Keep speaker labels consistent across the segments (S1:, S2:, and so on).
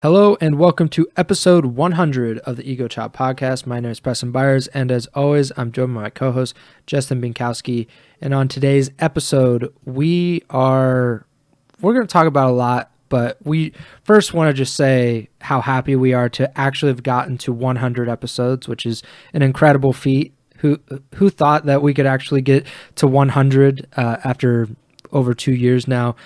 S1: Hello and welcome to episode 100 of the Ego Chall Podcast. My name is Preston Byers, and as always, I'm joined by my co-host, Justin Binkowski. And on today's episode, we're going to talk about a lot, but we first want to just say how happy we are to actually have gotten to 100 episodes, which is an incredible feat. Who thought that we could actually get to 100 after over 2 years now?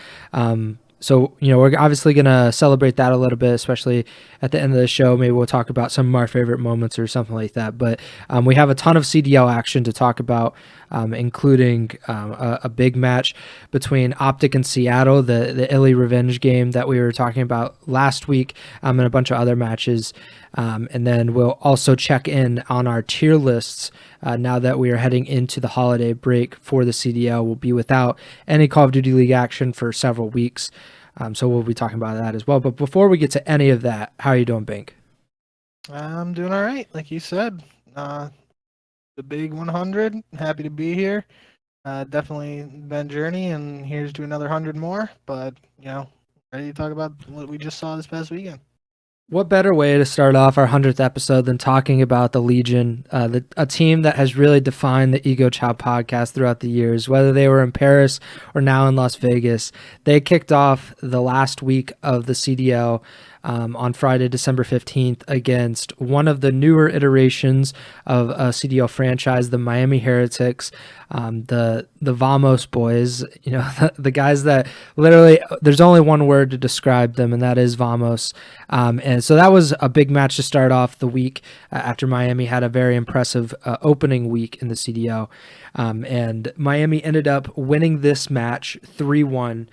S1: So, we're obviously going to celebrate that a little bit, especially at the end of the show. Maybe we'll talk about some of our favorite moments or something like that. But we have a ton of CDL action to talk about, including a big match between OPTIC and Seattle, the ILLEY revenge game that we were talking about last week, and a bunch of other matches. And then we'll also check in on our tier lists now that we are heading into the holiday break for the CDL. We'll be without any Call of Duty League action for several weeks. So we'll be talking about that as well. But before we get to any of that, how are you doing, Bink?
S2: I'm doing all right. Like you said, the big 100. Happy to be here. Definitely been a journey, and here's to another 100 more. But, ready to talk about what we just saw this past weekend.
S1: What better way to start off our 100th episode than talking about the Legion, a team that has really defined the Ego Chall podcast throughout the years, whether they were in Paris or now in Las Vegas. They kicked off the last week of the CDL on Friday, December 15th, against one of the newer iterations of a CDL franchise, the Miami Heretics, the Vamos boys, the guys that literally, there's only one word to describe them, and that is Vamos. And so that was a big match to start off the week after Miami had a very impressive opening week in the CDL. And Miami ended up winning this match 3-1.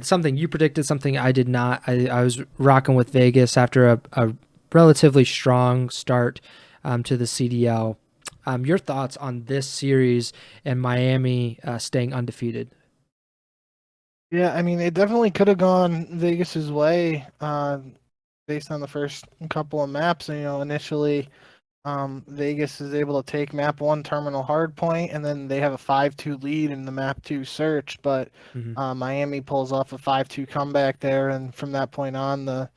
S1: Something you predicted, something I did not. I was rocking with Vegas after a relatively strong start to the CDL. Your thoughts on this series and Miami staying undefeated?
S2: Yeah, I mean, it definitely could have gone Vegas's way based on the first couple of maps. Initially, Vegas is able to take map 1 terminal hardpoint, and then they have a 5-2 lead in the map 2 search, but Miami pulls off a 5-2 comeback there, and from that point on,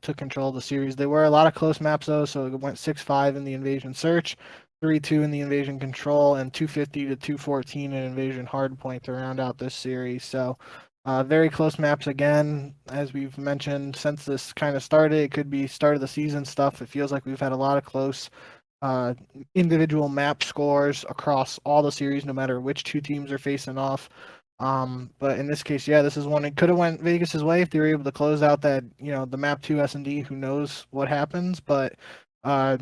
S2: took control of the series. There were a lot of close maps though, so it went 6-5 in the invasion search, 3-2 in the invasion control, and 250 to 214 in invasion hardpoint to round out this series. So very close maps again, as we've mentioned since this kind of started. It could be start of the season stuff. It feels like we've had a lot of close individual map scores across all the series, no matter which two teams are facing off. But in this case, this is one. It could have went Vegas's way if they were able to close out that, the map 2 S&D. Who knows what happens? But the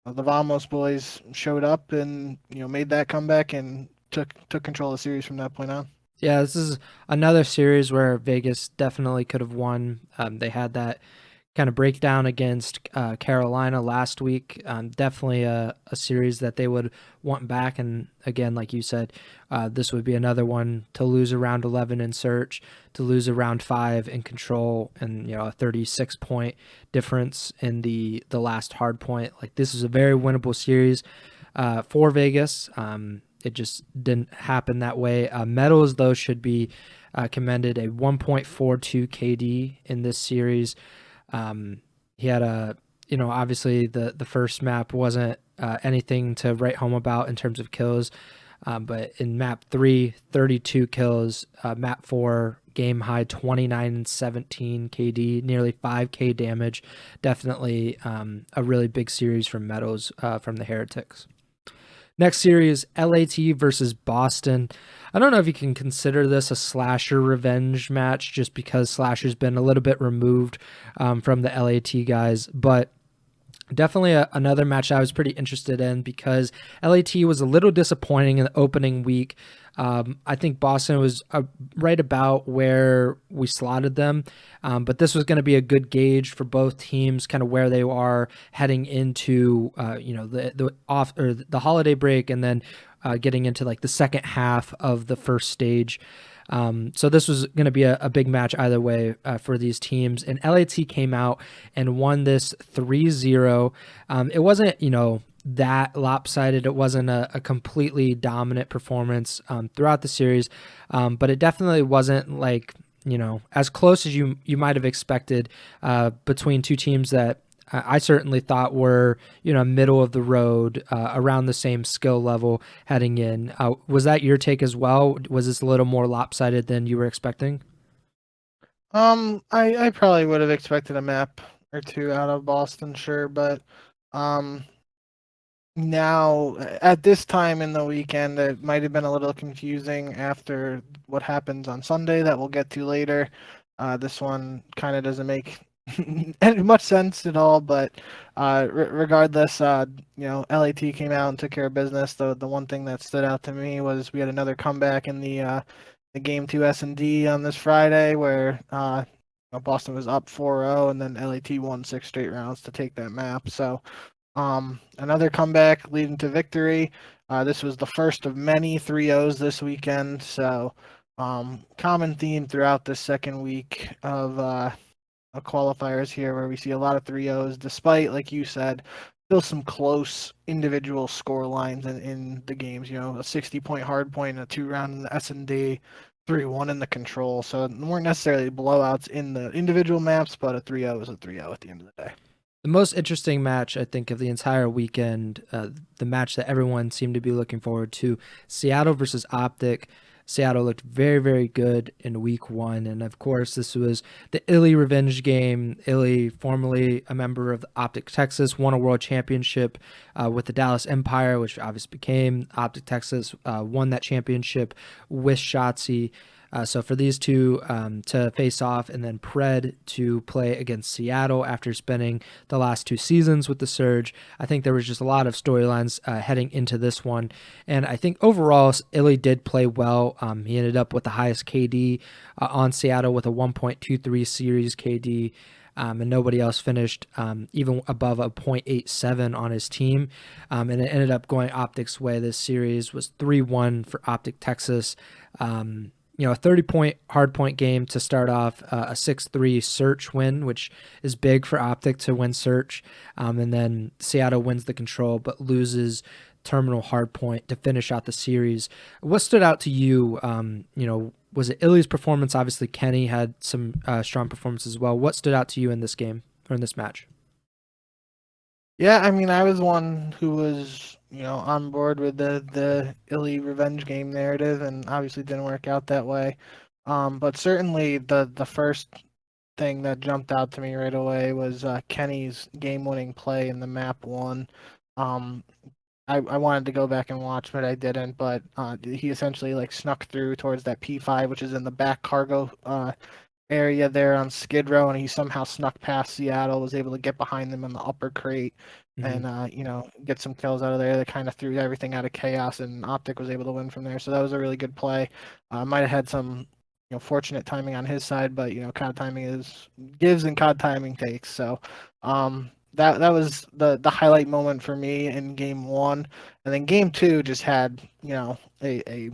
S2: Vamos boys showed up and made that comeback and took control of the series from that point on.
S1: Yeah, this is another series where Vegas definitely could have won. They had that kind of breakdown against Carolina last week. Definitely a series that they would want back. And again, like you said, this would be another one to lose around 11 in search, to lose around 5 in control, and a 36-point difference in the last hard point. Like, this is a very winnable series for Vegas. It just didn't happen that way. Meadows, though, should be commended. A 1.42 KD in this series. He had obviously the first map wasn't anything to write home about in terms of kills. But in map 3, 32 kills. Map 4, game high 29 and 17 KD, nearly 5K damage. Definitely a really big series from Meadows from the Heretics. Next series, LAT versus Boston. I don't know if you can consider this a Slasher revenge match just because Slasher's been a little bit removed from the LAT guys, but definitely another match I was pretty interested in because LAT was a little disappointing in the opening week. I think Boston was right about where we slotted them, but this was going to be a good gauge for both teams, kind of where they are heading into the holiday break, and then getting into like the second half of the first stage. So this was going to be a big match either way for these teams. And LAT came out and won this 3-0. It wasn't, that lopsided. It wasn't a completely dominant performance throughout the series, but it definitely wasn't like as close as you might have expected between two teams that I certainly thought were, middle of the road, around the same skill level heading in. Was that your take as well? Was this a little more lopsided than you were expecting?
S2: I probably would have expected a map or two out of Boston, sure, but um, now at this time in the weekend, it might have been a little confusing after what happens on Sunday that we'll get to later. This one kind of doesn't make much sense at all, but regardless, LAT came out and took care of business. The one thing that stood out to me was we had another comeback in the game 2 S&D on this Friday where Boston was up 4-0 and then LAT won 6 straight rounds to take that map. So another comeback leading to victory. This was the first of many 3-0s this weekend. So common theme throughout the second week of qualifiers here where we see a lot of 3-0s, despite, like you said, still some close individual score lines in the games. A 60-point hard point, a 2-round in the S&D, 3-1 in the control. So they weren't necessarily blowouts in the individual maps, but a 3-0 is a 3-0 at the end of the day.
S1: The most interesting match, I think, of the entire weekend, the match that everyone seemed to be looking forward to, Seattle versus OPTIC. Seattle looked very, very good in week 1. And of course, this was the ILLEY revenge game. ILLEY, formerly a member of the OPTIC Texas, won a world championship with the Dallas Empire, which obviously became OPTIC Texas, won that championship with Shotzi. So for these two to face off and then Pred to play against Seattle after spending the last 2 seasons with the Surge, I think there was just a lot of storylines heading into this one. And I think overall, ILLEY did play well. He ended up with the highest KD on Seattle with a 1.23 series KD. And nobody else finished even above a 0.87 on his team. And it ended up going OPTIC's way. This series was 3-1 for OPTIC Texas. A 30-point hardpoint game to start off, a 6-3 search win, which is big for OPTIC to win search. And then Seattle wins the control but loses terminal hardpoint to finish out the series. What stood out to you? Was it ILLEY's performance? Obviously, Kenny had some strong performances as well. What stood out to you in this game or in this match?
S2: Yeah, I mean, I was one who was, on board with the ILLEY revenge game narrative, and obviously didn't work out that way. But certainly the first thing that jumped out to me right away was Kenny's game-winning play in the map 1. I wanted to go back and watch, but I didn't. But he essentially snuck through towards that P5, which is in the back cargo area there on Skid Row, and he somehow snuck past Seattle, was able to get behind them in the upper crate and get some kills out of there. That kind of threw everything out of chaos, and OPTIC was able to win from there. So that was a really good play. Might have had some fortunate timing on his side, but COD timing is gives and COD timing takes. So that was the highlight moment for me in game 1, and then game 2 just had a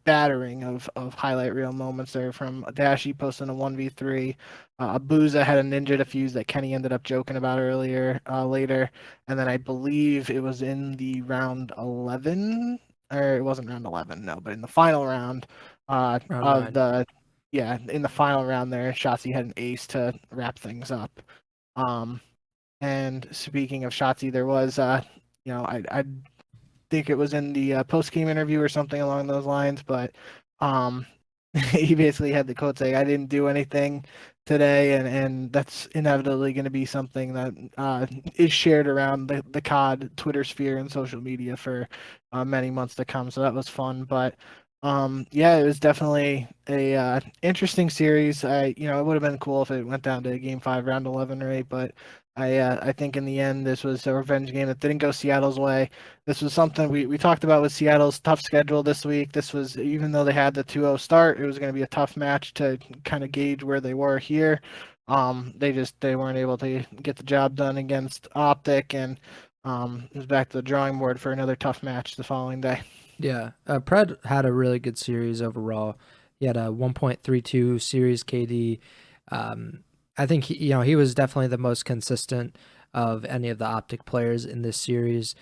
S2: battering of highlight reel moments there from Dashi posting a 1v3. Abuza had a ninja defuse that Kenny ended up joking about later. And then I believe it was in the round 11, or it wasn't round 11, no, but in the final round
S1: Round 9.
S2: In the final round there, Shotzi had an ace to wrap things up. And speaking of Shotzi, there was, I think it was in the post-game interview or something along those lines, but he basically had the quote saying, "I didn't do anything today," and that's inevitably going to be something that is shared around the COD Twitter sphere and social media for many months to come. So that was fun, but it was definitely a interesting series. It would have been cool if it went down to game 5, round 11 or 8, but I think in the end this was a revenge game that didn't go Seattle's way. This was something we talked about with Seattle's tough schedule this week. This was, even though they had the 2-0 start, it was going to be a tough match to kind of gauge where they were here. They weren't able to get the job done against OPTIC, and it was back to the drawing board for another tough match the following day.
S1: Yeah, Pred had a really good series overall. He had a 1.32 series KD. I think he was definitely the most consistent of any of the OPTIC players in this series.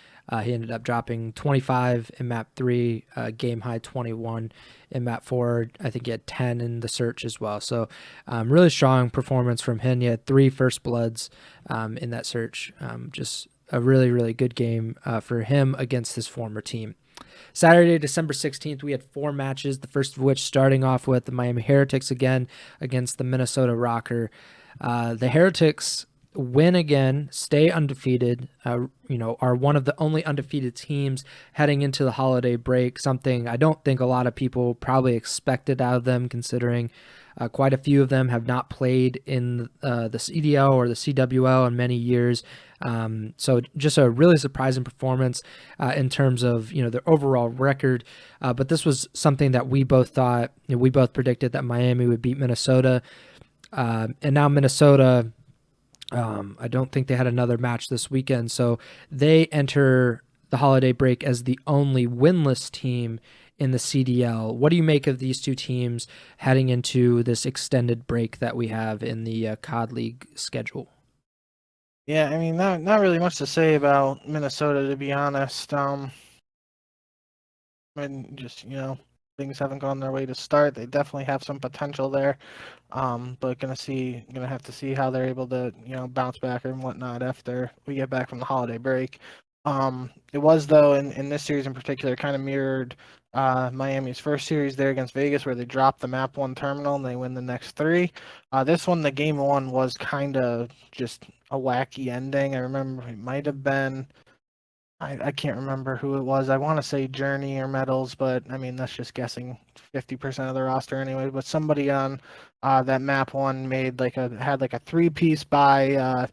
S1: He ended up dropping 25 in map 3, game high 21 in map 4. I think he had 10 in the search as well. So really strong performance from him. He had 3 first bloods in that search. Just a really, really good game for him against his former team. Saturday, December 16th, we had 4 matches, the first of which starting off with the Miami Heretics again against the Minnesota Rocker. The Heretics win again, stay undefeated, are one of the only undefeated teams heading into the holiday break, something I don't think a lot of people probably expected out of them, considering quite a few of them have not played in the CDL or the CWL in many years. So just a really surprising performance in terms of their overall record. But this was something that we both thought, we both predicted that Miami would beat Minnesota. And now Minnesota, I don't think they had another match this weekend. So they enter the holiday break as the only winless team in the CDL. What do you make of these two teams heading into this extended break that we have in the COD League schedule?
S2: Yeah, I mean, not really much to say about Minnesota, to be honest. Just things haven't gone their way to start. They definitely have some potential there, but gonna have to see how they're able to bounce back and whatnot after we get back from the holiday break. It was, though, in this series in particular, kind of mirrored Miami's first series there against Vegas, where they dropped the map 1 terminal and they win the next 3. This one, the game 1 was kind of just a wacky ending. I remember it might have been, I can't remember who it was. I want to say Journey or Metals, but I mean that's just guessing 50% of the roster anyway. But somebody on that map 1 had like a 3-piece by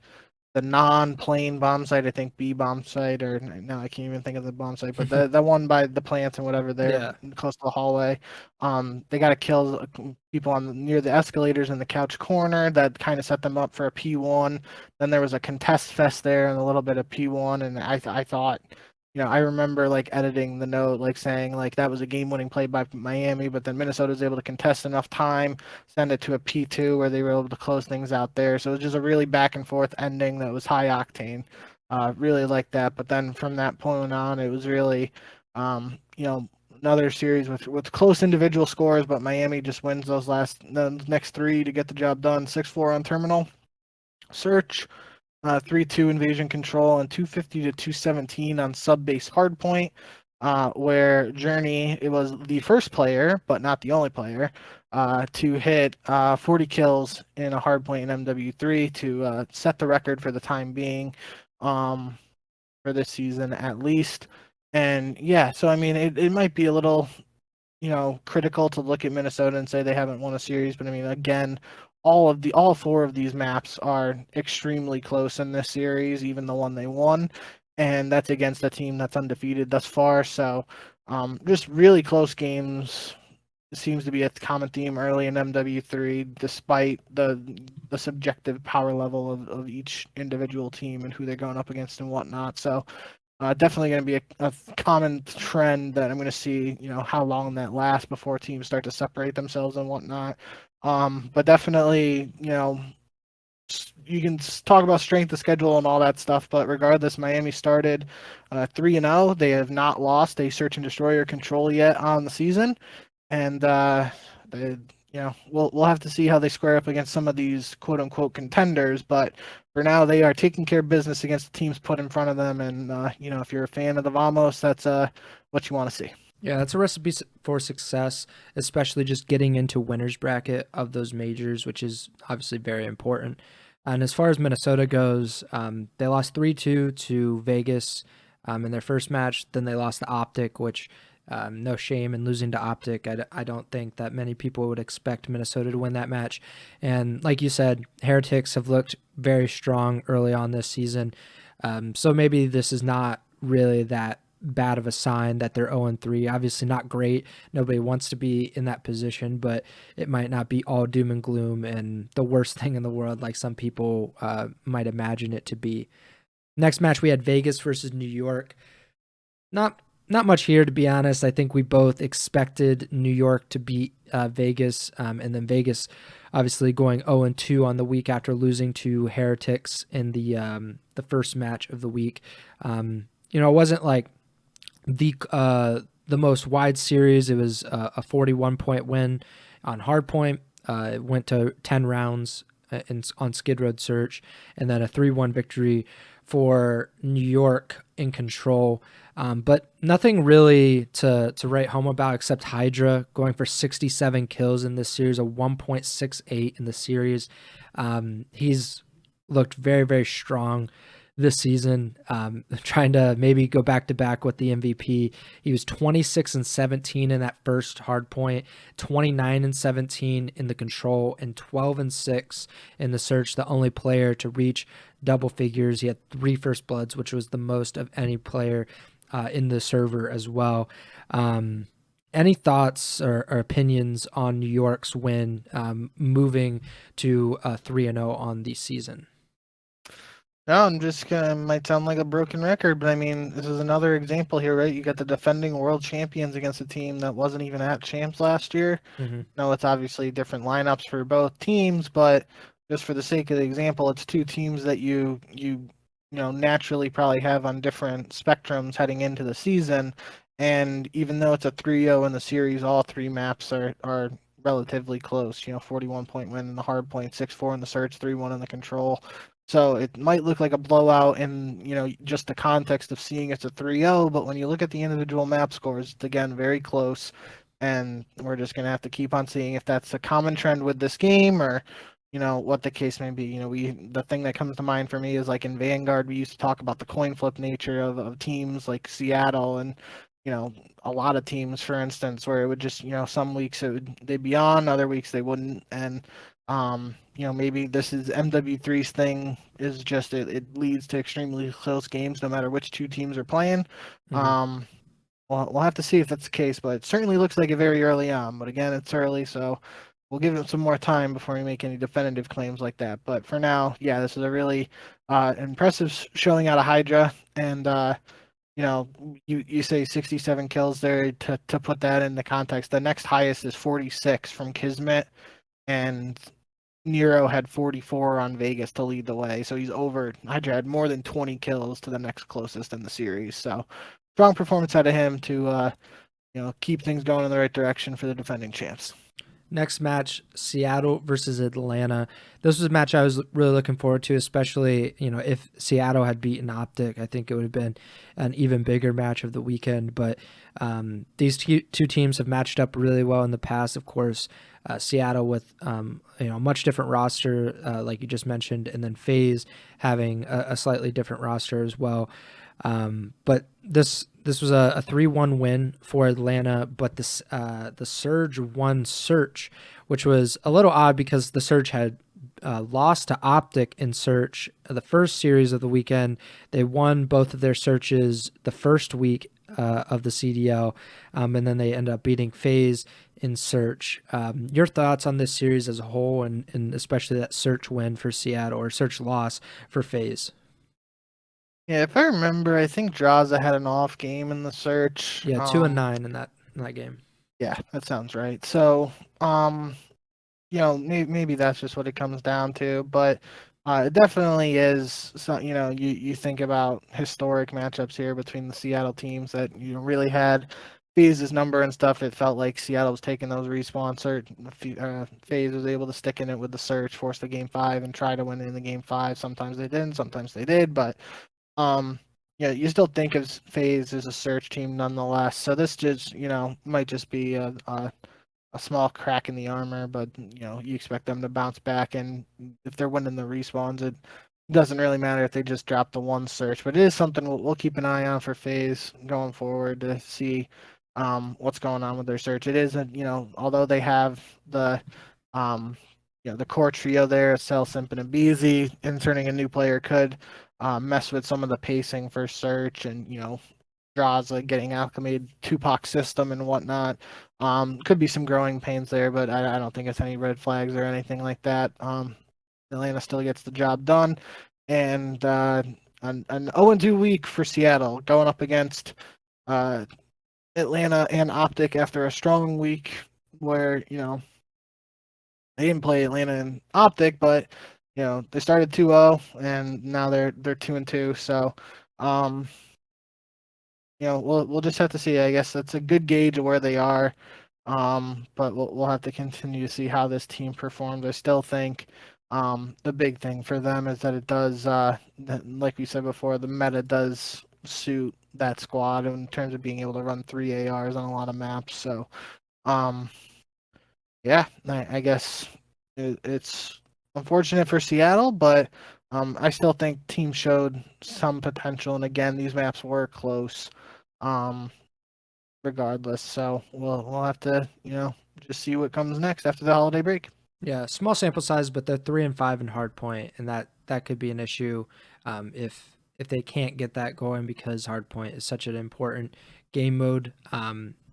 S2: the non-plane bomb site, I think B bomb site, or no, I can't even think of the bomb site, but the one by the plants and whatever there, close to the hallway. They got to kill people near the escalators in the couch corner. That kind of set them up for a P1. Then there was a contest fest there and a little bit of P1, and I thought, I remember editing the note, saying that was a game-winning play by Miami, but then Minnesota was able to contest enough time, send it to a P2 where they were able to close things out there. So it was just a really back and forth ending that was high octane. Really liked that. But then from that point on, it was really, another series with close individual scores, but Miami just wins the next 3 to get the job done. 6-4 on terminal search. 3-2 invasion control, and 250 to 217 on sub-base hardpoint, where Journey, it was the first player, but not the only player, to hit 40 kills in a hardpoint in MW3 to set the record for the time being for this season at least. And yeah, so I mean, it might be a little critical to look at Minnesota and say they haven't won a series, but I mean, again, all 4 of these maps are extremely close in this series, even the one they won, and that's against a team that's undefeated thus far. So just really close games. It seems to be a common theme early in MW3, despite the subjective power level of each individual team and who they're going up against and whatnot. So definitely going to be a common trend that I'm going to see, how long that lasts before teams start to separate themselves and whatnot. But definitely, you can talk about strength of schedule and all that stuff, but regardless, Miami started 3-0. They have not lost a search and destroyer control yet on the season, and we'll have to see how they square up against some of these quote unquote contenders. But for now, they are taking care of business against the teams put in front of them, and if you're a fan of the Vamos, that's what you want to see.
S1: Yeah, that's a recipe for success, especially just getting into winner's bracket of those majors, which is obviously very important. And as far as Minnesota goes, they lost 3-2 to Vegas in their first match. Then they lost to OPTIC, which no shame in losing to OPTIC. I don't think that many people would expect Minnesota to win that match. And like you said, Heretics have looked very strong early on this season. So maybe this is not really that bad of a sign that they're 0-3. Obviously not great. Nobody wants to be in that position, but it might not be all doom and gloom and the worst thing in the world like some people might imagine it to be. Next match, we had Vegas versus New York. Not much here, to be honest. I think we both expected New York to beat Vegas, and then Vegas obviously going 0-2 on the week after losing to Heretics in the the first match of the week. It wasn't like the most wide series. It was a 41-point win on hardpoint. It went to 10 rounds on Skid Row Search, and then a 3-1 victory for New York in control. But nothing really to write home about except Hydra going for 67 kills in this series, a 1.68 in the series. He's looked very, very strong this season, trying to maybe go back to back with the MVP. He was 26-17 in that first hard point, 29-17 in the control, and 12-6 in the search, the only player to reach double figures. He had 3 first bloods, which was the most of any player in the server as well. Any thoughts or opinions on New York's win, moving to 3-0 on the season?
S2: No, I'm just gonna, might sound like a broken record, but I mean, this is another example here, right? You got the defending world champions against a team that wasn't even at champs last year.
S1: Mm-hmm.
S2: No, it's obviously different lineups for both teams, but just for the sake of the example, it's 2 teams that you naturally probably have on different spectrums heading into the season. And even though it's a 3-0 in the series, all 3 maps are relatively close. 41-point win in the hard point, 6-4 in the search, 3-1 in the control. So it might look like a blowout in, just the context of seeing it's a 3-0, but when you look at the individual map scores, it's again very close. And we're just going to have to keep on seeing if that's a common trend with this game or, what the case may be. The thing that comes to mind for me is like in Vanguard, we used to talk about the coin flip nature of teams like Seattle and, a lot of teams, for instance, where it would just, some weeks they'd be on, other weeks they wouldn't. And, maybe this is MW3's thing is just it leads to extremely close games no matter which 2 teams are playing.
S1: Mm-hmm.
S2: We'll have to see if that's the case, but it certainly looks like it very early on. But again, it's early, so we'll give it some more time before we make any definitive claims like that. But for now, yeah, this is a really impressive showing out of Hydra. And, you say 67 kills there to put that into context. The next highest is 46 from Kismet, and Nero had 44 on Vegas to lead the way. So he's over. Hydra had more than 20 kills to the next closest in the series. So strong performance out of him to keep things going in the right direction for the defending champs.
S1: Next match, Seattle versus Atlanta. This was a match I was really looking forward to, especially, if Seattle had beaten OPTIC, I think it would have been an even bigger match of the weekend. But these 2 teams have matched up really well in the past. Of course, Seattle with a much different roster, like you just mentioned, and then FaZe having a slightly different roster as well. But this was a 3-1 win for Atlanta, but the Surge won Search, which was a little odd because the Surge had lost to OPTIC in Search the first series of the weekend. They won both of their searches the first week of the CDL, and then they end up beating FaZe in Search. Your thoughts on this series as a whole, and especially that Search win for Seattle or Search loss for FaZe?
S2: Yeah, if I remember, I think Draza had an off game in the search.
S1: Yeah, 2-9 in that game.
S2: Yeah, that sounds right. So, maybe that's just what it comes down to, but it definitely is. So, you think about historic matchups here between the Seattle teams that really had FaZe's number and stuff. It felt like Seattle was taking those respawns. FaZe was able to stick in it with the search, force the game 5, and try to win in the game 5. Sometimes they didn't, sometimes they did, but you still think of FaZe as a search team nonetheless. So this just, might just be a small crack in the armor, but you expect them to bounce back. And if they're winning the respawns, it doesn't really matter if they just drop the 1 search. But it is something we'll keep an eye on for FaZe going forward to see what's going on with their search. It is although they have the the core trio there, Cell, Simp, and Abizi, inserting a new player could mess with some of the pacing for search and, draws like getting acclimated Tupac system and whatnot. Could be some growing pains there, but I don't think it's any red flags or anything like that. Atlanta still gets the job done. And an 0-2 week for Seattle going up against Atlanta and OPTIC after a strong week where, they didn't play Atlanta and OPTIC, but they started 2-0 and now they're 2-2. So, we'll just have to see. I guess that's a good gauge of where they are. But we'll have to continue to see how this team performs. I still think the big thing for them is that it does, like we said before, the meta does suit that squad in terms of being able to run 3 ARs on a lot of maps. So, yeah, I guess it's unfortunate for Seattle, but I still think team showed some potential. And again, these maps were close. Regardless. So we'll have to just see what comes next after the holiday break.
S1: Yeah, small sample size, but they're 3-5 in hardpoint, and that could be an issue if they can't get that going because hardpoint is such an important game mode.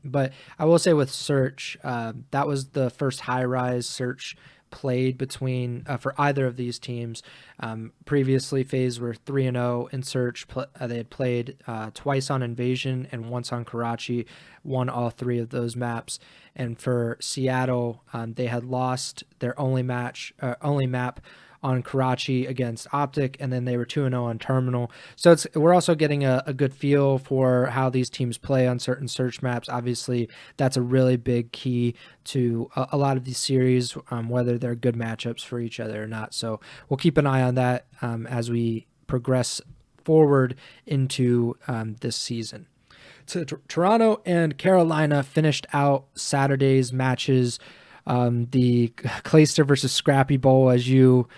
S1: But I will say with search, that was the first high rise search played between for either of these teams. Previously, FaZe were 3-0 in search. They had played twice on Invasion and once on Karachi, won all three of those maps. And for Seattle, they had lost their only map on Karachi against OPTIC, and then they were 2-0 on Terminal. So we're also getting a good feel for how these teams play on certain search maps. Obviously, that's a really big key to a lot of these series, whether they're good matchups for each other or not. So we'll keep an eye on that as we progress forward into this season. So Toronto and Carolina finished out Saturday's matches. The Clayster versus Scrappy Bowl, as you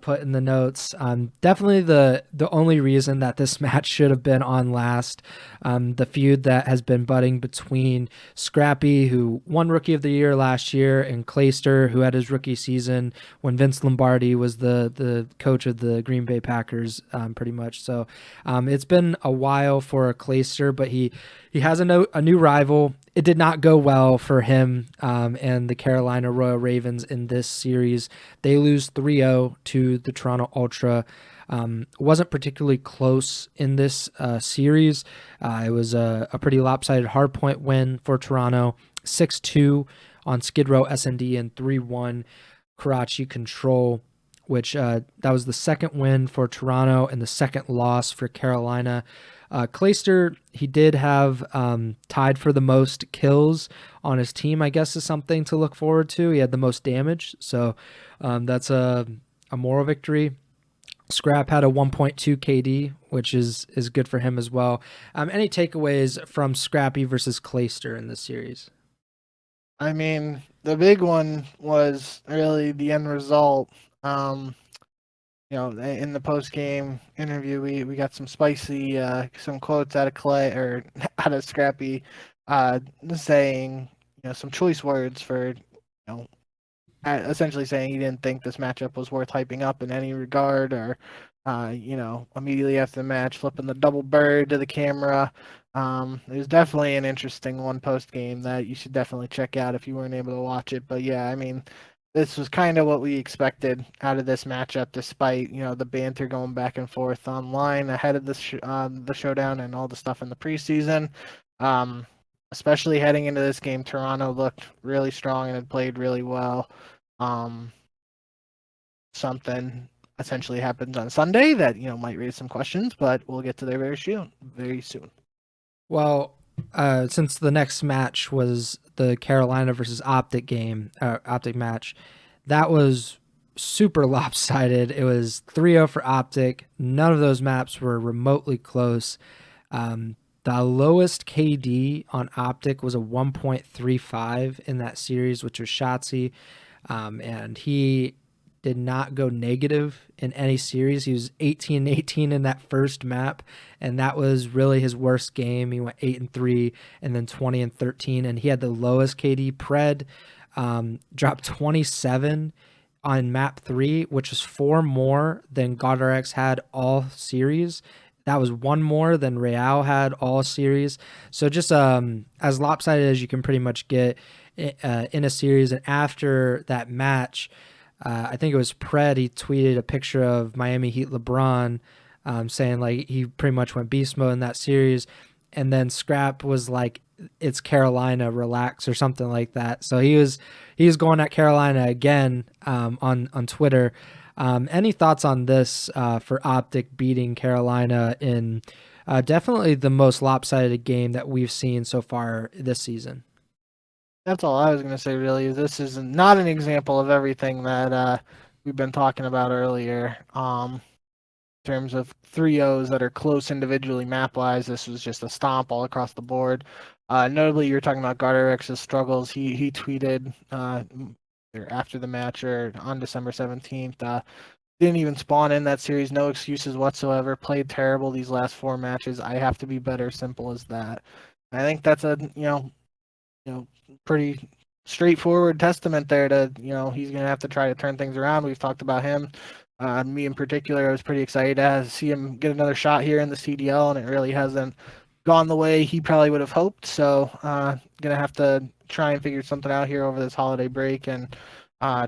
S1: put in the notes. Definitely the only reason that this match should have been on last. The feud that has been budding between Scrappy, who won Rookie of the Year last year, and Clayster, who had his rookie season when Vince Lombardi was the coach of the Green Bay Packers, pretty much. So it's been a while for Clayster, but he has a new rival. It did not go well for him and the Carolina Royal Ravens in this series. They lose 3-0 to the Toronto Ultra. Wasn't particularly close in this series. It was a pretty lopsided hardpoint win for Toronto, 6-2 on Skid Row SND and 3-1 Karachi Control, which that was the second win for Toronto and the second loss for Carolina. Clayster, he did have tied for the most kills on his team, I guess is something to look forward to. He had the most damage, so that's a moral victory. Scrap had a 1.2 KD, which is good for him as well. Any takeaways from Scrappy versus Clayster in this series?
S2: I mean, the big one was really the end result. In the post-game interview, we got some spicy some quotes out of Clay or out of Scrappy, saying some choice words for essentially saying he didn't think this matchup was worth hyping up in any regard, or immediately after the match flipping the double bird to the camera. It was definitely an interesting one post-game that you should definitely check out if you weren't able to watch it. But yeah, I mean, this was kind of what we expected out of this matchup, despite the banter going back and forth online ahead of the showdown and all the stuff in the preseason. Especially heading into this game, Toronto looked really strong and had played really well. Something essentially happens on Sunday that might raise some questions, but we'll get to there very soon.
S1: Well, since the next match was the Carolina versus OPTIC match, that was super lopsided. It was 3-0 for OPTIC. None of those maps were remotely close. The lowest KD on OPTIC was a 1.35 in that series, which was Shotzzy, and he did not go negative in any series. He was 18-18 in that first map, and that was really his worst game. He went 8-3 and then 20-13, and he had the lowest KD. Pred dropped 27 on map 3, which was 4 more than GodRx had all series. That was 1 more than Real had all series. So just as lopsided as you can pretty much get in a series. And after that match, I think it was Pred, he tweeted a picture of Miami Heat LeBron saying like he pretty much went beast mode in that series. And then Scrap was like, it's Carolina, relax, or something like that. So he was going at Carolina again on Twitter. Any thoughts on this for Optic beating Carolina in definitely the most lopsided game that we've seen so far this season?
S2: That's all I was going to say, really. This is not an example of everything that we've been talking about earlier. In terms of 3-0s that are close individually map-wise, this was just a stomp all across the board. Notably, you're talking about Garderex's struggles. He tweeted after the match or on December 17th, didn't even spawn in that series, no excuses whatsoever, played terrible these last 4 matches. I have to be better, simple as that. I think that's a, pretty straightforward testament there to, he's going to have to try to turn things around. We've talked about him. Me in particular, I was pretty excited to see him get another shot here in the CDL, and it really hasn't gone the way he probably would have hoped. So, going to have to try and figure something out here over this holiday break and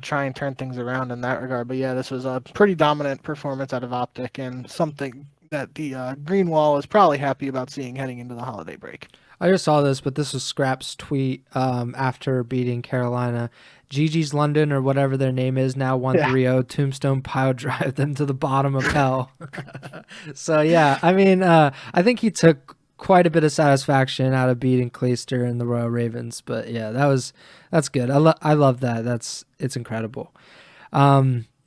S2: try and turn things around in that regard. But yeah, this was a pretty dominant performance out of Optic and something that the Green Wall is probably happy about seeing heading into the holiday break.
S1: I just saw this, but this was Scrap's tweet after beating Carolina. Gigi's London, or whatever their name is now, 1-3-0. Tombstone pile drive them to the bottom of hell. So, yeah, I mean, I think he took quite a bit of satisfaction out of beating Clayster and the Royal Ravens. But, yeah, that's good. I love that. It's incredible.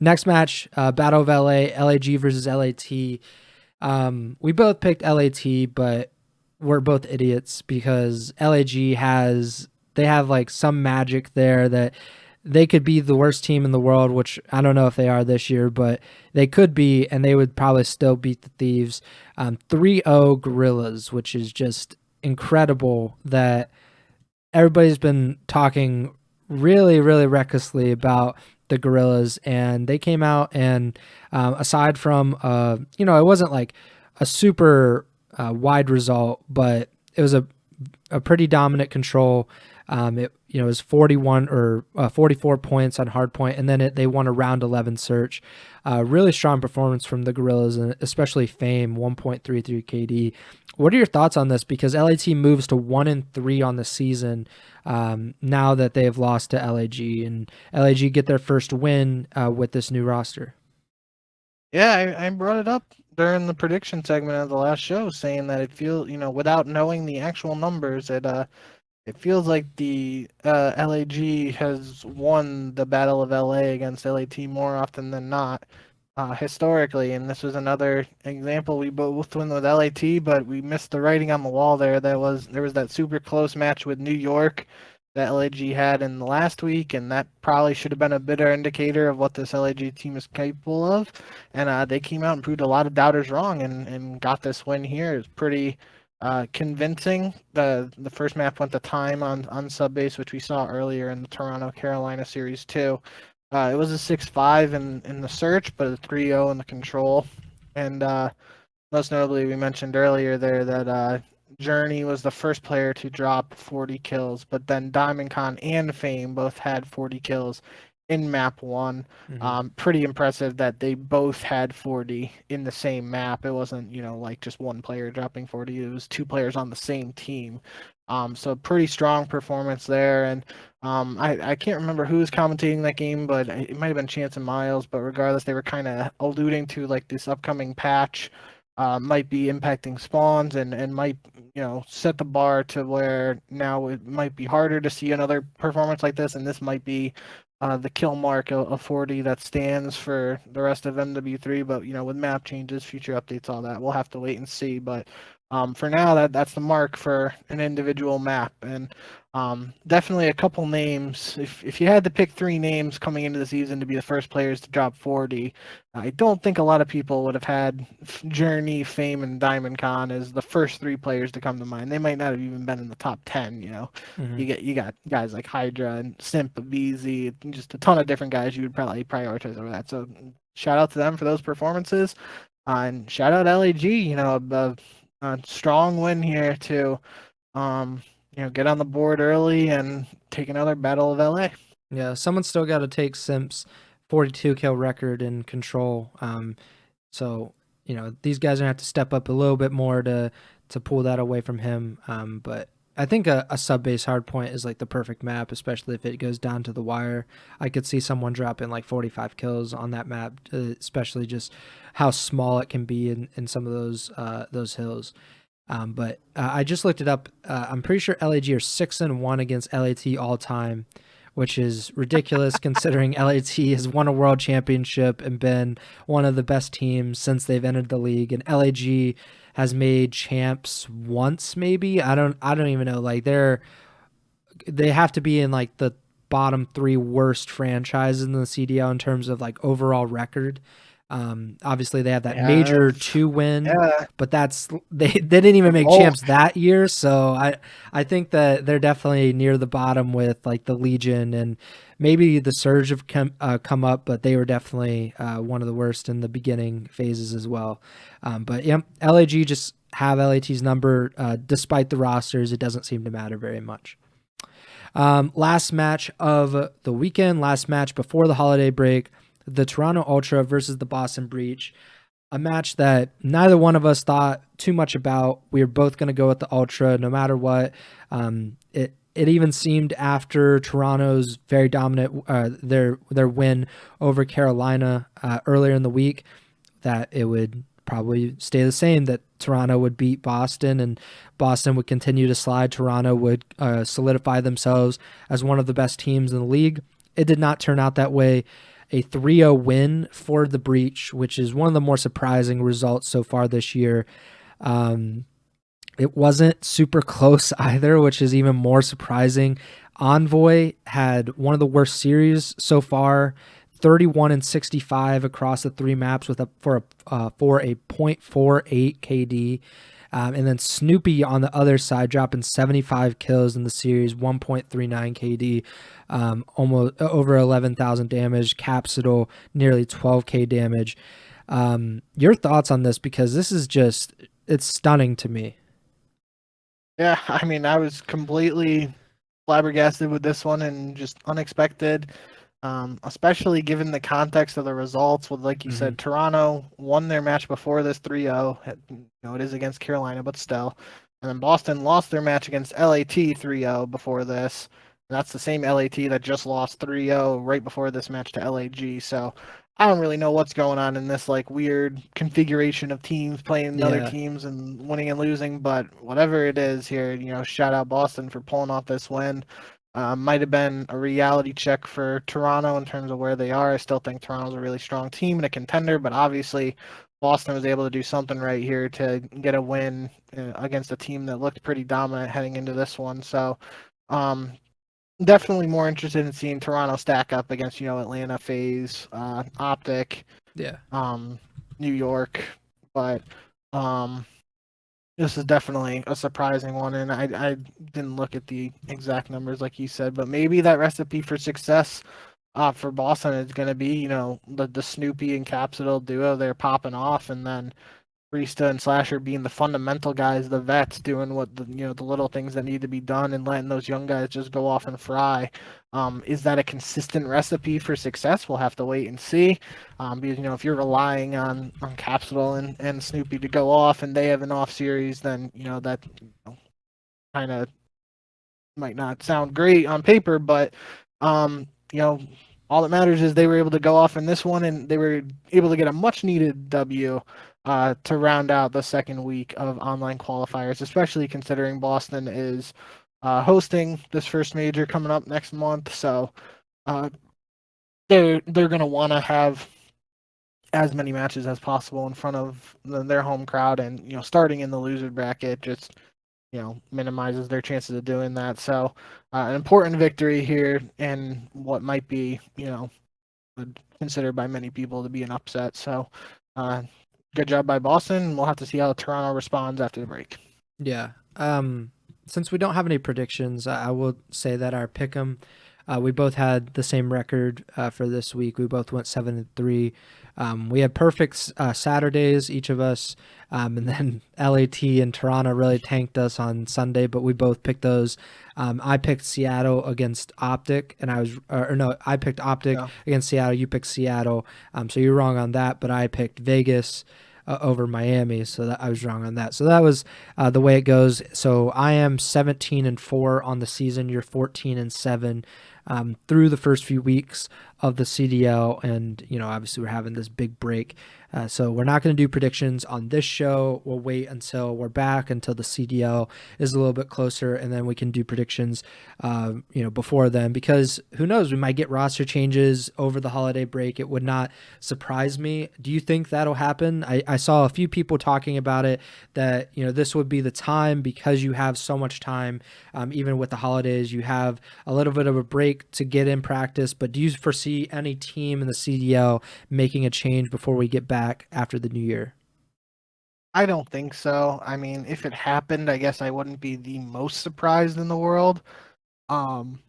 S1: Next match, Battle of LA, LAG versus LAT. We both picked LAT, but we're both idiots because LAG have like some magic there that they could be the worst team in the world, which I don't know if they are this year, but they could be, and they would probably still beat the Thieves. 3-0 Gorillas, which is just incredible that everybody's been talking really, really recklessly about the Gorillas, and they came out and aside from, it wasn't like a super wide result, but it was a pretty dominant control. It was 41 or 44 points on hardpoint, and then they won a round 11 search. Really strong performance from the Gorillas, and especially Fame, 1.33 KD. What are your thoughts on this? Because LAT moves to 1-3 on the season now that they have lost to LAG, and LAG get their first win with this new roster.
S2: Yeah, I brought it up during the prediction segment of the last show, saying that it feels, without knowing the actual numbers, it feels like the LAG has won the Battle of LA against LAT more often than not, historically. And this was another example. We both won with LAT, but we missed the writing on the wall there. There was that super close match with New York that LAG had in the last week, and that probably should have been a better indicator of what this LAG team is capable of. And they came out and proved a lot of doubters wrong and got this win here. It's pretty convincing. The first map went to time on sub base, which we saw earlier in the Toronto Carolina series too. It was a 6-5 in the search, but a 3-0 in the control. And most notably, we mentioned earlier there that Journey was the first player to drop 40 kills, but then Diamond Con and Fame both had 40 kills in map 1. Mm-hmm. Pretty impressive that they both had 40 in the same map. It wasn't, like just one player dropping 40. It was 2 players on the same team. So pretty strong performance there. And I can't remember who was commentating that game, but it might have been Chance and Miles. But regardless, they were kind of alluding to like this upcoming patch might be impacting spawns and might, set the bar to where now it might be harder to see another performance like this. And this might be the kill mark of 40 that stands for the rest of MW3. But, with map changes, future updates, all that, we'll have to wait and see. But for now, that's the mark for an individual map. And definitely a couple names. If you had to pick 3 names coming into the season to be the first players to drop 40, I don't think a lot of people would have had Journey, Fame, and Diamond Con as the first 3 players to come to mind. They might not have even been in the top 10. Mm-hmm. You got guys like Hydra and Simp, BZ, just a ton of different guys you would probably prioritize over that. So shout out to them for those performances, and shout out LAG. A strong win here to get on the board early and take another Battle of LA.
S1: Yeah, someone's still got to take Simp's 42 kill record in control. So these guys are gonna have to step up a little bit more to pull that away from him. But I think a sub-base hardpoint is like the perfect map, especially if it goes down to the wire. I could see someone dropping like 45 kills on that map, especially just how small it can be in some of those hills. But I just looked it up. I'm pretty sure LAG are 6-1 against LAT all time, which is ridiculous considering LAT has won a world championship and been one of the best teams since they've entered the league. And LAG has made champs once, maybe. I don't even know. Like they have to be in like the bottom 3 worst franchises in the CDL in terms of like overall record. Obviously they have that major 2 win, but they didn't even make champs that year. So I think that they're definitely near the bottom with like the Legion, and maybe the Surge have come up, but they were definitely one of the worst in the beginning phases as well. But yeah, LAG just have LAT's number. Despite the rosters, it doesn't seem to matter very much. Last match of the weekend, last match before the holiday break, the Toronto Ultra versus the Boston Breach, a match that neither one of us thought too much about. We were both going to go with the Ultra no matter what. It even seemed after Toronto's very dominant their win over Carolina earlier in the week that it would probably stay the same, that Toronto would beat Boston and Boston would continue to slide. Toronto would solidify themselves as one of the best teams in the league. It did not turn out that way. A 3-0 win for the Breach, which is one of the more surprising results so far this year. It wasn't super close either, which is even more surprising. Envoy had one of the worst series so far, 31-65 across the 3 maps for a 0.48 KD. And then Snoopy on the other side dropping 75 kills in the series, 1.39 KD, almost over 11,000 damage. Capsidal nearly 12k damage. Your thoughts on this, because this is just, it's stunning to me.
S2: Yeah, I mean, I was completely flabbergasted with this one and just unexpected. Especially given the context of the results. With, like you said, Toronto won their match before this 3-0. It is against Carolina, but still. And then Boston lost their match against LAT 3-0 before this. And that's the same LAT that just lost 3-0 right before this match to LAG. So I don't really know what's going on in this like weird configuration of teams playing other teams and winning and losing. But whatever it is here, shout out Boston for pulling off this win. Might have been a reality check for Toronto in terms of where they are. I still think Toronto's a really strong team and a contender, but obviously Boston was able to do something right here to get a win against a team that looked pretty dominant heading into this one. So definitely more interested in seeing Toronto stack up against, Atlanta, FaZe, OPTIC, New York. But this is definitely a surprising one, and I didn't look at the exact numbers like you said, but maybe that recipe for success for Boston is going to be, the Snoopy and Capsidal duo, they're popping off, and then Rista and Slasher being the fundamental guys, the vets doing what the little things that need to be done and letting those young guys just go off and fry. Is that a consistent recipe for success? We'll have to wait and see. Because if you're relying on Capsule and Snoopy to go off and they have an off series, then that kind of might not sound great on paper, but all that matters is they were able to go off in this one and they were able to get a much needed W to round out the second week of online qualifiers, especially considering Boston is hosting this first major coming up next month. So they're going to want to have as many matches as possible in front of their home crowd, and starting in the loser bracket just minimizes their chances of doing that. So an important victory here, and what might be considered by many people to be an upset. So good job by Boston. We'll have to see how Toronto responds after the break.
S1: Yeah. Since we don't have any predictions, I will say that our pick'em, we both had the same record for this week. We both went 7-3. We had perfect Saturdays, each of us, and then LAT and Toronto really tanked us on Sunday, but we both picked those. I picked Seattle against OPTIC, and I picked OPTIC against Seattle. You picked Seattle, so you're wrong on that, but I picked Vegas over Miami. So that I was wrong on that. So that was the way it goes. So I am 17-4 on the season. You're 14-7 through the first few weeks of the CDL, and obviously we're having this big break. So we're not going to do predictions on this show. We'll wait until we're back, until the CDL is a little bit closer, and then we can do predictions, before then. Because who knows, we might get roster changes over the holiday break. It would not surprise me. Do you think that'll happen? I saw a few people talking about it, that this would be the time, because you have so much time, even with the holidays. You have a little bit of a break to get in practice. But do you foresee any team in the CDL making a change before we get back after the new year?
S2: I don't think so. I mean, if it happened, I guess I wouldn't be the most surprised in the world. Um,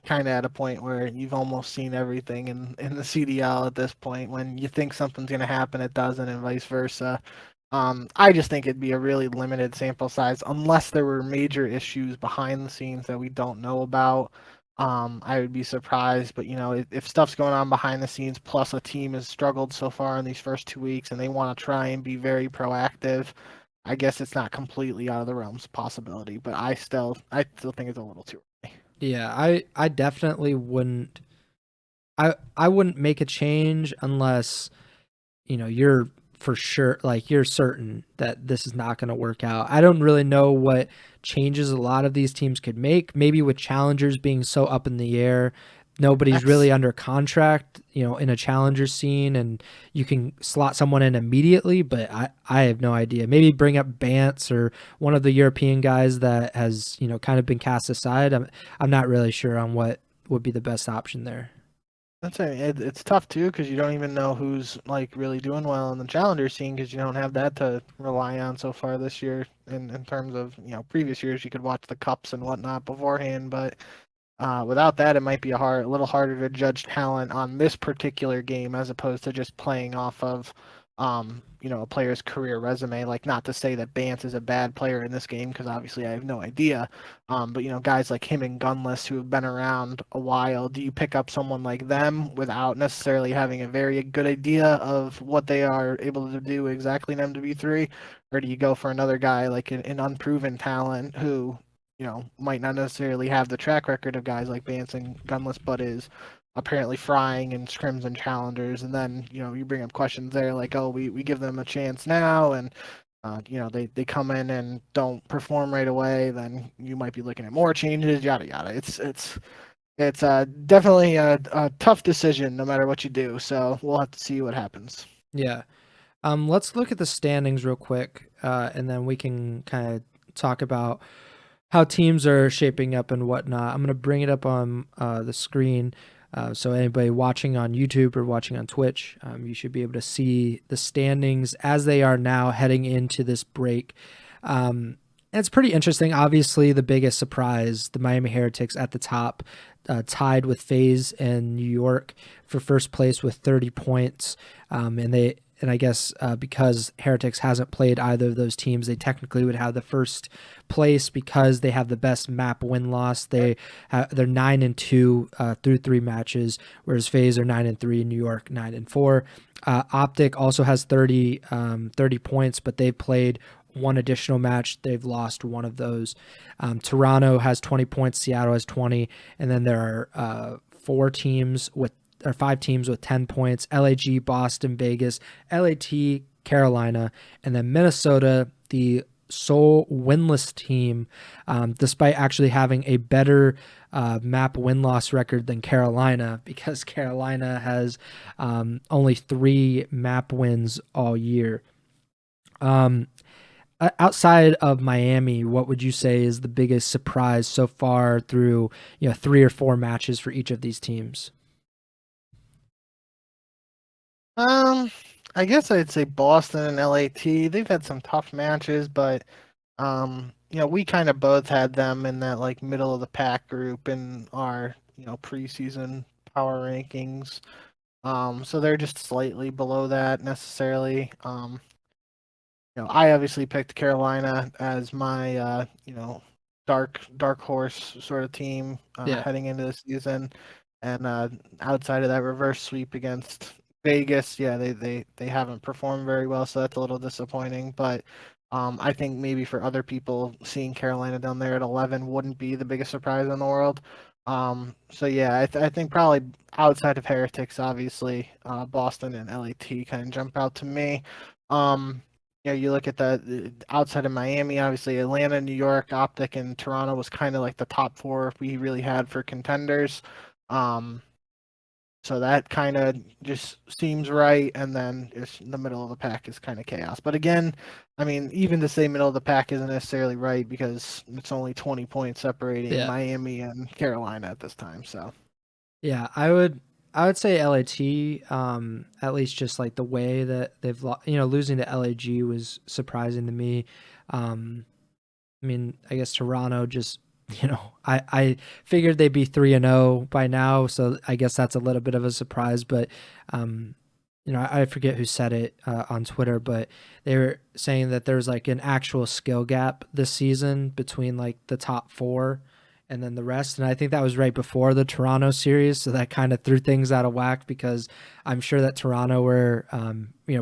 S2: Kind of at a point where you've almost seen everything in the CDL at this point. When you think something's going to happen, it doesn't, and vice versa. I just think it'd be a really limited sample size unless there were major issues behind the scenes that we don't know about. I would be surprised, but if stuff's going on behind the scenes, plus a team has struggled so far in these first 2 weeks, and they want to try and be very proactive, I guess it's not completely out of the realms of possibility. But I still think it's a little too early.
S1: Yeah, I definitely wouldn't. I wouldn't make a change unless you're for sure, like, you're certain that this is not going to work out. I don't really know what changes a lot of these teams could make. Maybe with challengers being so up in the air, nobody's
S2: That's
S1: really under contract, in a challenger scene, and you can slot someone in immediately. But I have no idea. Maybe bring up Bance or one of the European guys that has, kind of been cast aside. I'm not really sure on what would be the best option there.
S2: it's tough too because you don't even know who's like really doing well in the challenger scene because you don't have that to rely on so far this year. In terms of previous years, you could watch the cups and whatnot beforehand, but without that, it might be a little harder to judge talent on this particular game as opposed to just playing off of, a player's career resume. Like, not to say that Bance is a bad player in this game, because obviously I have no idea. But guys like him and Gunless who have been around a while, do you pick up someone like them without necessarily having a very good idea of what they are able to do exactly in MW3, or do you go for another guy like an unproven talent who might not necessarily have the track record of guys like Vance and Gunless, but is apparently frying in scrims and challengers? And then, you bring up questions there like, oh, we give them a chance now, and, they come in and don't perform right away, then you might be looking at more changes, yada, yada. It's definitely a tough decision no matter what you do. So we'll have to see what happens.
S1: Yeah. Let's look at the standings real quick, and then we can kind of talk about how teams are shaping up and whatnot. I'm going to bring it up on the screen. So anybody watching on YouTube or watching on Twitch, you should be able to see the standings as they are now heading into this break. And it's pretty interesting. Obviously, the biggest surprise, the Miami Heretics at the top, tied with FaZe and New York for first place with 30 points. And I guess because Heretics hasn't played either of those teams, they technically would have the first place because they have the best map win-loss. They're 9-2 through 3 matches, whereas FaZe are 9-3 and New York 9-4. OPTIC also has 30 points, but they've played one additional match. They've lost one of those. Toronto has 20 points, Seattle has 20, and then there are 5 teams with 10 points: LAG, Boston, Vegas, LAT, Carolina, and then Minnesota, the sole winless team, despite actually having a better map win-loss record than Carolina, because Carolina has only 3 map wins all year. Outside of Miami, what would you say is the biggest surprise so far through 3 or 4 matches for each of these teams?
S2: Um, I guess I'd say Boston and LAT. They've had some tough matches, but we kind of both had them in that like middle of the pack group in our preseason power rankings. So they're just slightly below that necessarily. I obviously picked Carolina as my dark horse sort of team
S1: Yeah.
S2: heading into the season, and outside of that reverse sweep against Vegas, yeah, they haven't performed very well, so that's a little disappointing. But I think maybe for other people, seeing Carolina down there at 11 wouldn't be the biggest surprise in the world. So yeah, I think probably outside of Heretics, obviously, Boston and LAT kind of jump out to me. Um, you look at the outside of Miami, obviously Atlanta, New York, Optic, and Toronto was kind of like the top four we really had for contenders. Um, so that kind of just seems right, and then it's the middle of the pack is kind of chaos. But again, I mean, even to say middle of the pack isn't necessarily right because it's only 20 points separating
S1: Yeah.
S2: Miami and Carolina at this time. So
S1: Yeah, I would say LAT, at least just like the way that losing to LAG was surprising to me. I mean, I guess Toronto just, I figured they'd be 3-0 by now, so I guess that's a little bit of a surprise. But, I forget who said it on Twitter, but they were saying that there's like an actual skill gap this season between like the top four and then the rest. And I think that was right before the Toronto series, so that kind of threw things out of whack because I'm sure that Toronto were,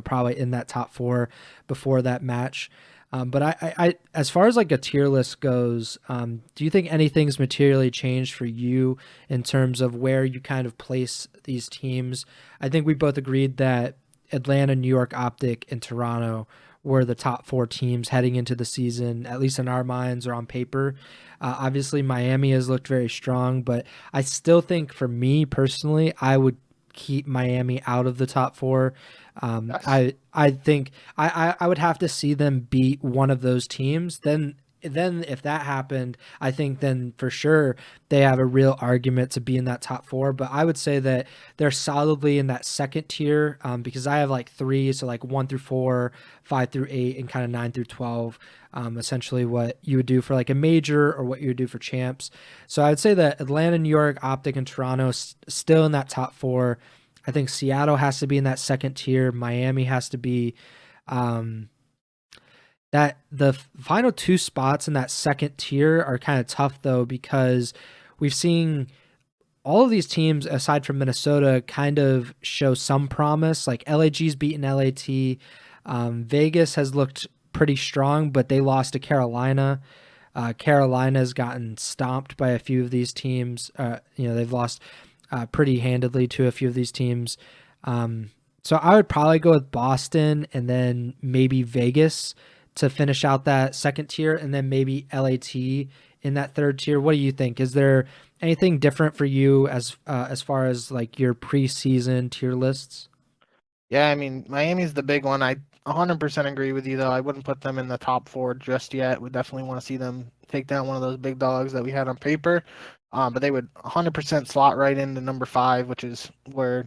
S1: probably in that top four before that match. But I, as far as like a tier list goes, do you think anything's materially changed for you in terms of where you kind of place these teams? I think we both agreed that Atlanta, New York, Optic, and Toronto were the top four teams heading into the season, at least in our minds or on paper. Obviously, Miami has looked very strong, but I still think for me personally, I would keep Miami out of the top four.
S2: yes.
S1: I think I would have to see them beat one of those teams. Then if that happened, I think then for sure they have a real argument to be in that top four. But I would say that they're solidly in that second tier, because I have like three, so like 1 through 4, 5 through 8, and kind of 9 through 12. Essentially what you would do for like a major or what you would do for champs. So I would say that Atlanta, New York, Optic, and Toronto still in that top four. I think Seattle has to be in that second tier. Miami has to be. Um, that the final two spots in that second tier are kind of tough though because we've seen all of these teams aside from Minnesota kind of show some promise. Like LAG's beaten LAT. Vegas has looked pretty strong, but they lost to Carolina. Carolina's gotten stomped by a few of these teams. They've lost pretty handedly to a few of these teams. So I would probably go with Boston and then maybe Vegas to finish out that second tier, and then maybe LAT in that third tier. What do you think? Is there anything different for you as far as like your preseason tier lists?
S2: Yeah, I mean, Miami's the big one. I 100% agree with you, though. I wouldn't put them in the top four just yet. Would definitely want to see them take down one of those big dogs that we had on paper. But they would 100% slot right into number five, which is where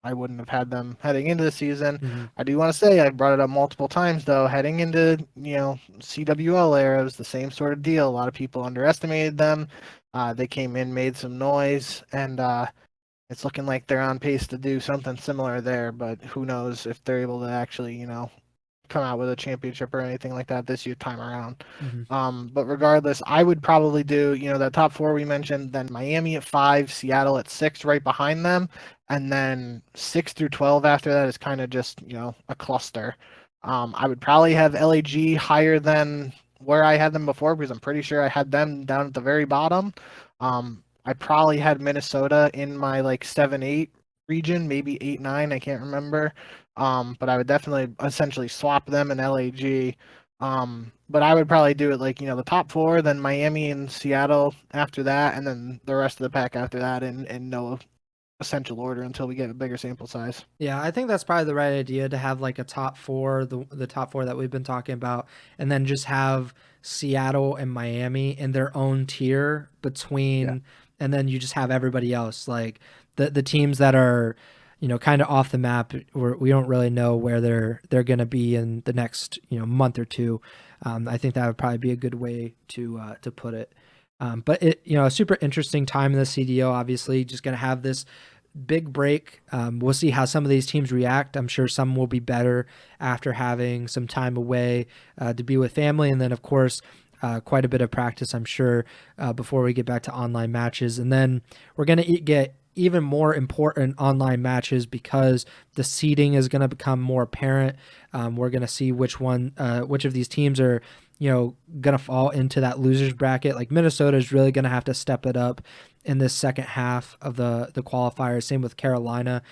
S2: I wouldn't have had them heading into the season.
S1: Mm-hmm.
S2: I do want to say I brought it up multiple times, though. Heading into CWL era, it was the same sort of deal. A lot of people underestimated them. They came in, made some noise, and it's looking like they're on pace to do something similar there, but who knows if they're able to actually, come out with a championship or anything like that this year time around.
S1: Mm-hmm.
S2: But regardless, I would probably do, that top four we mentioned, then Miami at 5, Seattle at 6 right behind them, and then 6 through 12 after that is kind of just, a cluster. I would probably have LAG higher than where I had them before because I'm pretty sure I had them down at the very bottom. I probably had Minnesota in my like 7-8 region, maybe 8-9. I can't remember. But I would definitely essentially swap them in LAG. But I would probably do it like, the top four, then Miami and Seattle after that, and then the rest of the pack after that in no essential order until we get a bigger sample size.
S1: Yeah, I think that's probably the right idea to have like a top four, the top four that we've been talking about, and then just have Seattle and Miami in their own tier
S2: Yeah.
S1: between, and then you just have everybody else like the teams that are, kind of off the map. Where we don't really know where they're gonna be in the next month or two. I think that would probably be a good way to put it. But a super interesting time in the CDO. Obviously, just gonna have this big break. We'll see how some of these teams react. I'm sure some will be better after having some time away to be with family. And then, of course, quite a bit of practice, I'm sure, before we get back to online matches. And then we're going to get even more important online matches because the seeding is going to become more apparent. We're going to see which of these teams are, going to fall into that losers bracket. Like Minnesota is really going to have to step it up in this second half of the qualifiers. Same with Carolina.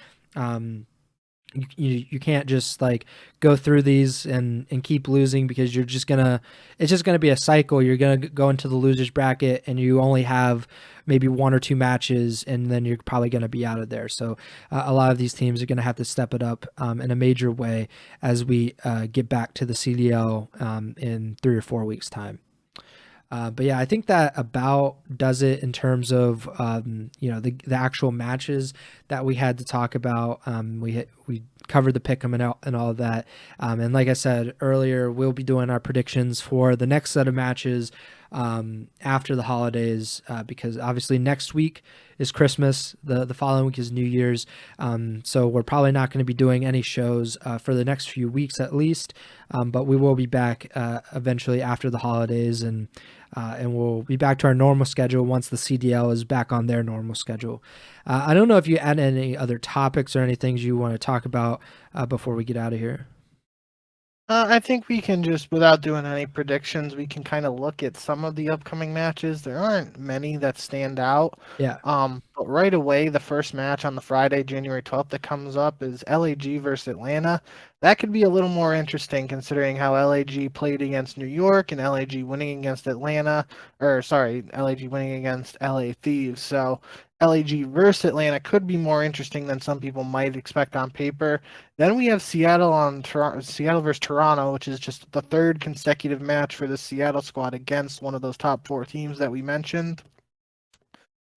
S1: You can't just like go through these and keep losing because it's just gonna be a cycle. You're gonna go into the losers bracket and you only have maybe 1 or 2 matches and then you're probably gonna be out of there. So a lot of these teams are gonna have to step it up in a major way as we get back to the CDL in 3 or 4 weeks time. But yeah, I think that about does it in terms of the actual matches that we had to talk about. We covered the pick'em and all of that. And like I said earlier, we'll be doing our predictions for the next set of matches after the holidays because obviously next week is Christmas. The following week is New Year's. So we're probably not going to be doing any shows for the next few weeks at least. But we will be back eventually after the holidays and we'll be back to our normal schedule once the CDL is back on their normal schedule. I don't know if you had any other topics or any things you want to talk about before we get out of here.
S2: I think we can just, without doing any predictions, we can kind of look at some of the upcoming matches. There aren't many that stand out.
S1: Yeah.
S2: But right away, the first match on the Friday, January 12th, that comes up is LAG versus Atlanta. That could be a little more interesting considering how LAG played against New York and LAG winning against Atlanta, LAG winning against LA Thieves. So LAG versus Atlanta could be more interesting than some people might expect on paper. Then we have Seattle versus Toronto, which is just the third consecutive match for the Seattle squad against one of those top 4 teams that we mentioned.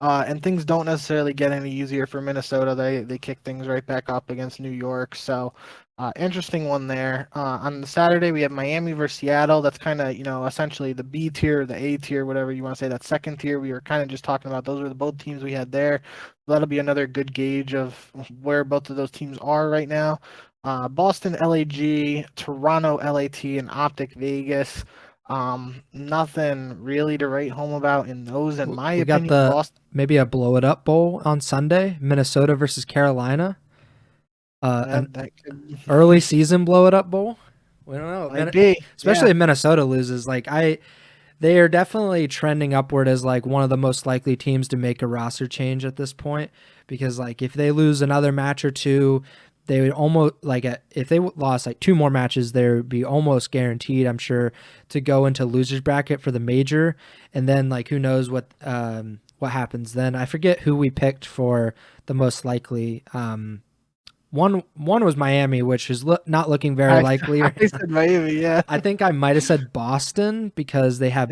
S2: And things don't necessarily get any easier for Minnesota. They kick things right back up against New York. So interesting one there. On the Saturday, we have Miami versus Seattle. That's kind of, essentially the B tier, the A tier, whatever you want to say. That second tier, we were kind of just talking about. Those are both teams we had there. So that'll be another good gauge of where both of those teams are right now. Boston, LAG, Toronto, LAT, and OPTIC, Vegas. Nothing really to write home about in those, in my opinion.
S1: Got maybe a blow it up bowl on Sunday, Minnesota versus Carolina. That early season blow it up bowl. We don't know. Especially if Minnesota loses. They are definitely trending upward as like one of the most likely teams to make a roster change at this point because like if they lose another match or two, they would almost if they lost like 2 more matches, they would be almost guaranteed, I'm sure, to go into losers bracket for the major. And then like who knows what happens then. I forget who we picked for the most likely. One was Miami, which is not looking very likely.
S2: I said Miami, yeah.
S1: I think I might have said Boston because they have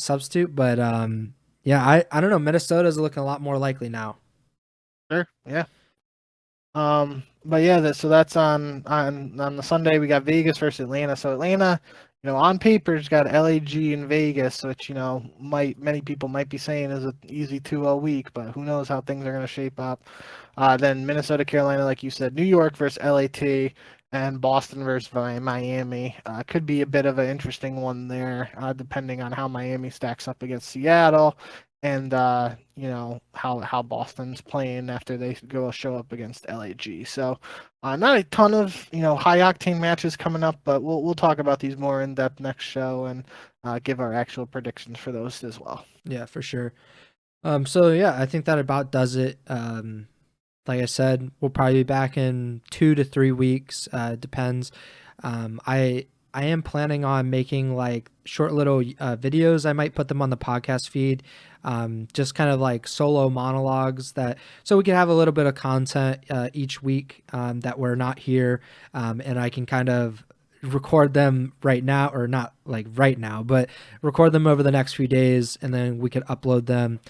S1: substitute, but yeah, I don't know. Minnesota's looking a lot more likely now.
S2: Sure, yeah. But yeah, so that's on the Sunday. We got Vegas versus Atlanta. So Atlanta, on paper, it's got LAG and Vegas, which many people might be saying is an easy 2-0 week, but who knows how things are going to shape up. Then Minnesota, Carolina, like you said, New York versus LAT, and Boston versus Miami. Could be a bit of an interesting one there, depending on how Miami stacks up against Seattle. And how Boston's playing after they go show up against LAG. So not a ton of high octane matches coming up, but we'll talk about these more in depth next show and give our actual predictions for those as well.
S1: Yeah, for sure. So yeah, I think that about does it. Like I said, we'll probably be back in 2 to 3 weeks. Depends. I am planning on making like short little videos. I might put them on the podcast feed, just kind of like solo monologues so we can have a little bit of content each week that we're not here, and I can kind of record them right now, or not like right now, but record them over the next few days, and then we could upload them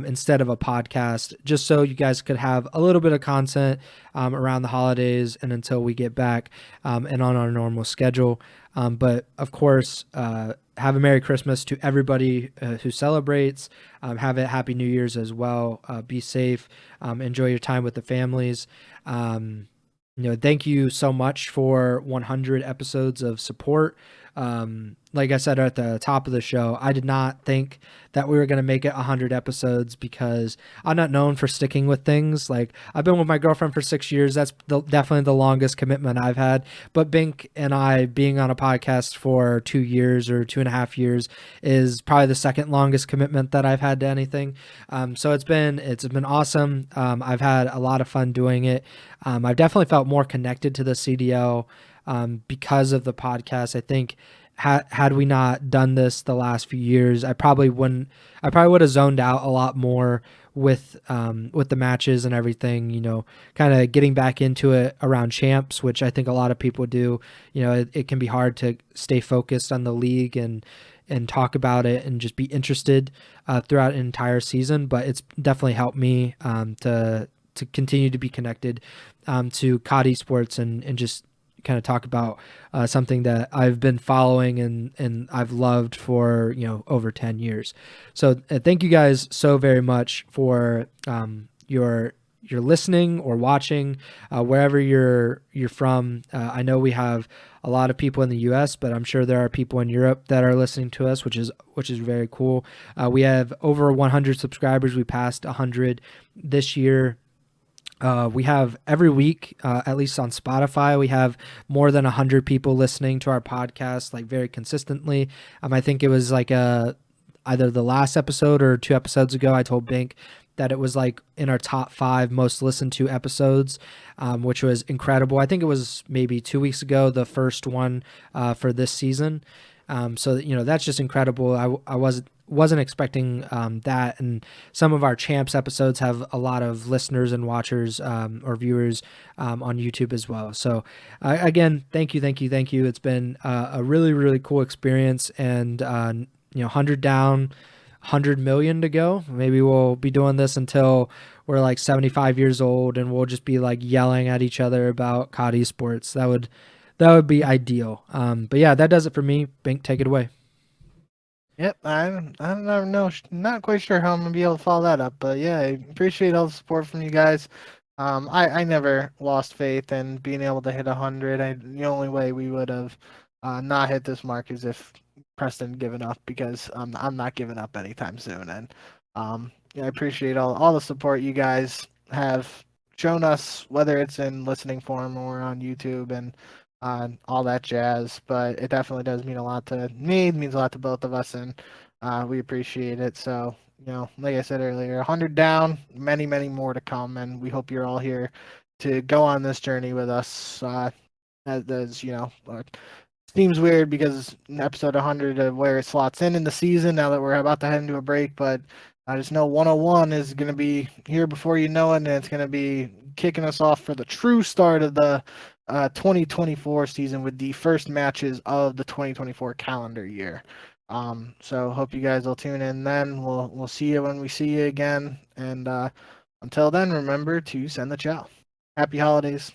S1: instead of a podcast, just so you guys could have a little bit of content around the holidays and until we get back and on our normal schedule. But of course, have a Merry Christmas to everybody who celebrates. Have a Happy New Year's as well. Be safe. Enjoy your time with the families. Thank you so much for 100 episodes of support. Like I said at the top of the show, I did not think that we were going to make it 100 episodes because I'm not known for sticking with things. Like, I've been with my girlfriend for 6 years. That's definitely the longest commitment I've had. But Bink and I being on a podcast for 2 years or 2.5 years is probably the second longest commitment that I've had to anything. So it's been awesome. I've had a lot of fun doing it. I've definitely felt more connected to the CDL because of the podcast. I think had we not done this the last few years, I probably wouldn't. I probably would have zoned out a lot more with the matches and everything. You know, kind of getting back into it around champs, which I think a lot of people do. You know, it can be hard to stay focused on the league and talk about it and just be interested throughout an entire season. But it's definitely helped me to continue to be connected to COD Esports and just kind of talk about something that I've been following and I've loved for over 10 years. So thank you guys so very much for your listening or watching wherever you're from. I know we have a lot of people in the U.S., but I'm sure there are people in Europe that are listening to us, which is very cool. We have over 100 subscribers. We passed 100 this year. We have every week, at least on Spotify, we have more than 100 people listening to our podcast, like very consistently. I think it was like either the last episode or 2 episodes ago, I told Bink that it was like in our top 5 most listened to episodes, which was incredible. I think it was maybe 2 weeks ago, the first one for this season. So that's just incredible. I wasn't expecting that, and some of our champs episodes have a lot of listeners and watchers or viewers on YouTube as well. So again, thank you. It's been a really, really cool experience, and 100 down, 100 million to go. Maybe we'll be doing this until we're like 75 years old, and we'll just be like yelling at each other about COD Esports. That would be ideal. But yeah, that does it for me. Bink, take it away.
S2: Yep, I don't know, not quite sure how I'm gonna be able to follow that up, but yeah, I appreciate all the support from you guys. I never lost faith in being able to hit 100. The only way we would have not hit this mark is if Preston given up, because I'm not giving up anytime soon. And yeah, I appreciate all the support you guys have shown us, whether it's in listening form or on YouTube and all that jazz. But it definitely does mean a lot to me. It means a lot to both of us, and we appreciate it. So, like I said earlier, 100 down, many, many more to come, and we hope you're all here to go on this journey with us. As seems weird because episode 100 of where it slots in the season now that we're about to head into a break, but I just know 101 is going to be here before you know it, and it's going to be kicking us off for the true start of the 2024 season with the first matches of the 2024 calendar year. So hope you guys will tune in then. We'll see you when we see you again, and until then, remember to send the chow. Happy holidays.